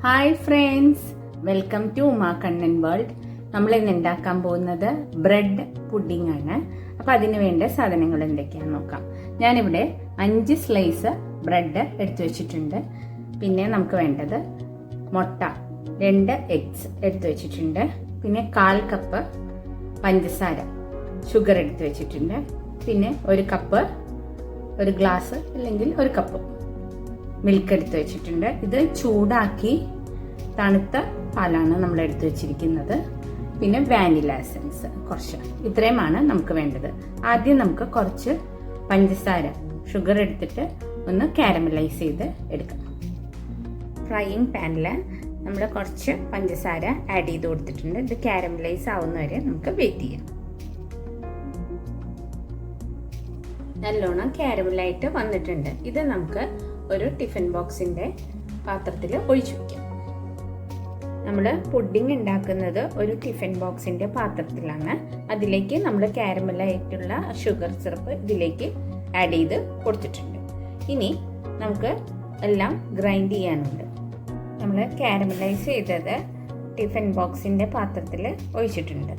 Hi friends, welcome to Uma Kannan world. നമ്മൾ ഇന്ന് ഉണ്ടാക്കാൻ പോകുന്നത് ബ്രെഡ് പുഡിംഗ് ആണ്. അപ്പോൾ അതിന് വേണ്ട സാധനങ്ങൾ എന്തൊക്കെയാണെന്ന് നോക്കാം. ഞാനിവിടെ 5 സ്ലൈസ് ബ്രെഡ് എടുത്തു വെച്ചിട്ടുണ്ട്. പിന്നെ നമുക്ക് വേണ്ടത് മുട്ട 2 എഗ്സ് എടുത്തു വെച്ചിട്ടുണ്ട്. പിന്നെ 1/4 കപ്പ് പഞ്ചസാര ഷുഗർ എടുത്തു വെച്ചിട്ടുണ്ട്. പിന്നെ 1 കപ്പ്, 1 ഗ്ലാസ് അല്ലെങ്കിൽ 1 കപ്പ് മിൽക്ക് എടുത്ത് വെച്ചിട്ടുണ്ട്. ഇത് ചൂടാക്കി തണുത്ത പാലാണ് നമ്മൾ എടുത്തു വെച്ചിരിക്കുന്നത്. പിന്നെ വാനില എസൻസ് കുറച്ച്. ഇത്രയുമാണ് നമുക്ക് വേണ്ടത്. ആദ്യം നമുക്ക് കുറച്ച് പഞ്ചസാര ഷുഗർ എടുത്തിട്ട് ഒന്ന് കാരമലൈസ് ചെയ്ത് എടുക്കാം. ഫ്രൈയിങ് പാനിൽ നമ്മൾ കുറച്ച് പഞ്ചസാര ആഡ് ചെയ്ത് കൊടുത്തിട്ടുണ്ട്. ഇത് കാരമലൈസ് ആവുന്നവരെ നമുക്ക് വെയിറ്റ് ചെയ്യാം. നല്ലോണം കാരമലായിട്ട് വന്നിട്ടുണ്ട്. ഇത് നമുക്ക് ഒരു ടിഫിൻ ബോക്സിന്റെ പാത്രത്തിൽ ഒഴിച്ചു വയ്ക്കാം. നമ്മൾ പുഡിംഗ് ഉണ്ടാക്കുന്നത് ഒരു ടിഫിൻ ബോക്സിന്റെ പാത്രത്തിലാണ്. അതിലേക്ക് നമ്മൾ കാരമലായിട്ടുള്ള ഷുഗർ സിറപ്പ് ഇതിലേക്ക് ആഡ് ചെയ്ത് കൊടുത്തിട്ടുണ്ട്. ഇനി നമുക്ക് എല്ലാം ഗ്രൈൻഡ് ചെയ്യാനുണ്ട്. നമ്മൾ കാരമലൈസ് ചെയ്തത് ടിഫിൻ ബോക്സിന്റെ പാത്രത്തിൽ ഒഴിച്ചിട്ടുണ്ട്.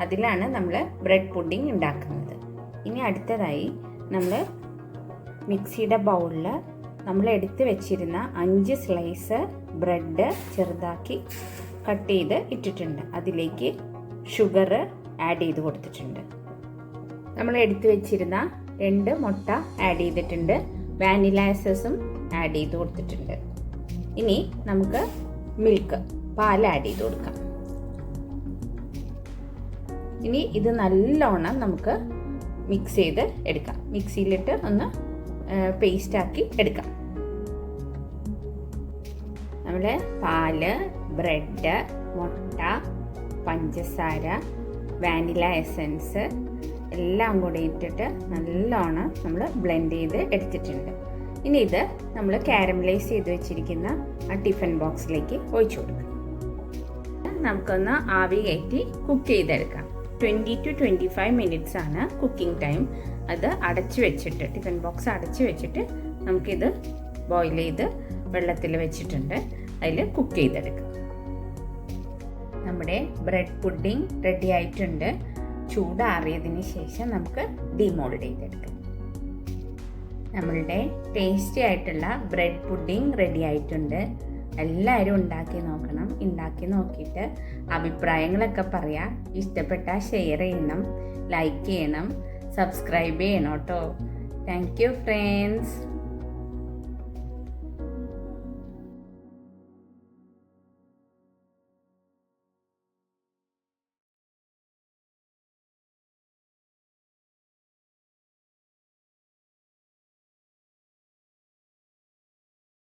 അതിലാണ് നമ്മൾ ബ്രെഡ് പുഡിംഗ് ഉണ്ടാക്കുന്നത്. ഇനി അടുത്തതായി നമ്മൾ മിക്സിയുടെ ബൗളിൽ നമ്മൾ എടുത്ത് വെച്ചിരുന്ന 5 സ്ലൈസ് ബ്രെഡ് ചെറുതാക്കി കട്ട് ചെയ്ത് ഇട്ടിട്ടുണ്ട്. അതിലേക്ക് ഷുഗർ ആഡ് ചെയ്ത് കൊടുത്തിട്ടുണ്ട്. നമ്മൾ എടുത്ത് വെച്ചിരുന്ന 2 മുട്ട ആഡ് ചെയ്തിട്ടുണ്ട്. വാനില എസൻസും ആഡ് ചെയ്ത് കൊടുത്തിട്ടുണ്ട്. ഇനി നമുക്ക് മിൽക്ക്, പാൽ ആഡ് ചെയ്ത് കൊടുക്കാം. ഇനി ഇത് നല്ലോണം നമുക്ക് മിക്സ് ചെയ്ത് എടുക്കാം. മിക്സിയിലിട്ട് ഒന്ന് പേസ്റ്റ് ആക്കി എടുക്കാം. നമ്മൾ പാല്, ബ്രെഡ്, മുട്ട, പഞ്ചസാര, വാനില എസൻസ് എല്ലാം കൂടി ഇട്ടിട്ട് നല്ലോണം നമ്മൾ ബ്ലെൻഡ് ചെയ്ത് എടുത്തിട്ടുണ്ട്. ഇനി ഇത് നമ്മൾ കാരമലൈസ് ചെയ്ത് വെച്ചിരിക്കുന്ന ആ ടിഫിൻ ബോക്സിലേക്ക് ഒഴിച്ചു കൊടുക്കാം. നമുക്കൊന്ന് ആവി കയറ്റി കുക്ക് ചെയ്തെടുക്കാം. 20 to 25 മിനിറ്റ്സ് ആണ് കുക്കിംഗ് ടൈം. അത് അടച്ചു വെച്ചിട്ട്, ടിഫിൻ ബോക്സ് അടച്ചു വെച്ചിട്ട് നമുക്കിത് ബോയിൽ ചെയ്ത് വെള്ളത്തിൽ വെച്ചിട്ടുണ്ട്. അതിൽ കുക്ക് ചെയ്തെടുക്കാം. നമ്മുടെ ബ്രെഡ് പുഡിംഗ് റെഡി ആയിട്ടുണ്ട്. ചൂടാറിയതിന് ശേഷം നമുക്ക് ഡിമോൾഡ് ചെയ്തെടുക്കാം. നമ്മളുടെ ടേസ്റ്റി ആയിട്ടുള്ള ബ്രെഡ് പുഡിംഗ് റെഡി ആയിട്ടുണ്ട്. എല്ലാവരും ഉണ്ടാക്കി നോക്കണം. ഉണ്ടാക്കി നോക്കിയിട്ട് അഭിപ്രായങ്ങളൊക്കെ പറയാം. ഇഷ്ടപ്പെട്ടാൽ ഷെയർ ചെയ്യണം, ലൈക്ക് ചെയ്യണം, സബ്സ്ക്രൈബ് ചെയ്യണം കേട്ടോ. Thank you friends.